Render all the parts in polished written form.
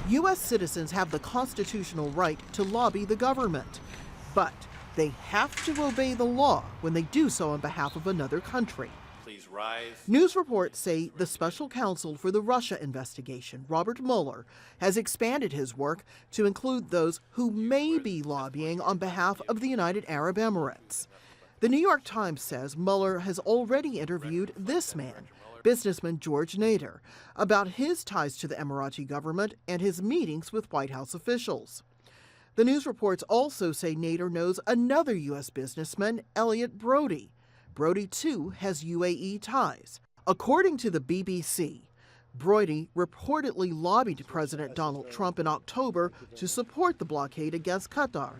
U.S. citizens have the constitutional right to lobby the government, but they have to obey the law when they do so on behalf of another country. Please rise. News reports say the special counsel for the Russia investigation, Robert Mueller, has expanded his work to include those who may be lobbying on behalf of the United Arab Emirates. The New York Times says Mueller has already interviewed this man, businessman George Nader, about his ties to the Emirati government and his meetings with White House officials. The news reports also say Nader knows another U.S. businessman, Elliot Brody. Brody, too, has UAE ties. According to the BBC, Brody reportedly lobbied President Donald Trump in October to support the blockade against Qatar,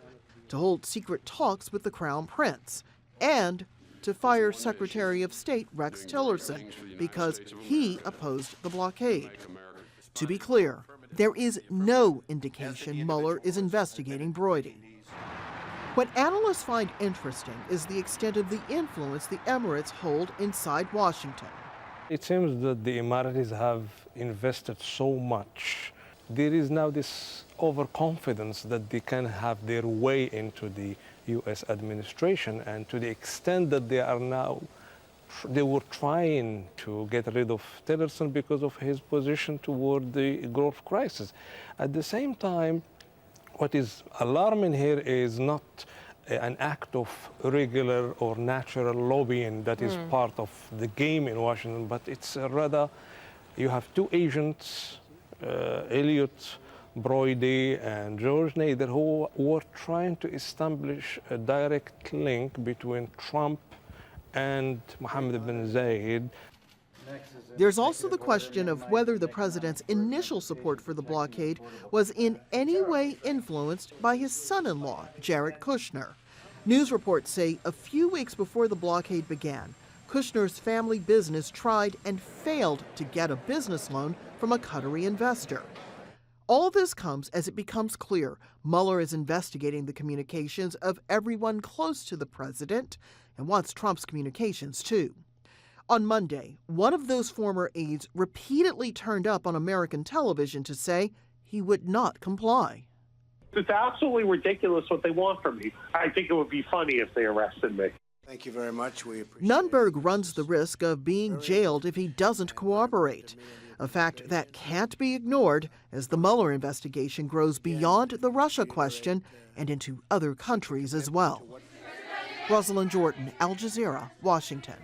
to hold secret talks with the Crown Prince, and to fire Secretary of State Rex Tillerson because he opposed the blockade. To be clear, there is no indication Mueller is investigating Brody. What analysts find interesting is the extent of the influence the Emirates hold inside Washington. It seems that the Emiratis have invested so much. There is now this overconfidence that they can have their way into the U.S. administration, and to the extent that they were trying to get rid of Tillerson because of his position toward the Gulf crisis. At the same time, what is alarming here is not an act of regular or natural lobbying that is part of the game in Washington, but it's rather you have two agents, Elliot Brody and George Nader, who were trying to establish a direct link between Trump and Mohammed bin Zayed. There's also the question of whether the president's initial support for the blockade was in any way influenced by his son-in-law, Jared Kushner. News reports say a few weeks before the blockade began, Kushner's family business tried and failed to get a business loan from a Qatari investor. All this comes as it becomes clear Mueller is investigating the communications of everyone close to the president and wants Trump's communications too. On Monday, one of those former aides repeatedly turned up on American television to say he would not comply. It's absolutely ridiculous what they want from me. I think it would be funny if they arrested me. Thank you very much. We appreciate Nunberg runs the risk of being jailed if he doesn't cooperate, a fact that can't be ignored as the Mueller investigation grows beyond the Russia question and into other countries as well. Rosiland Jordan, Al Jazeera, Washington.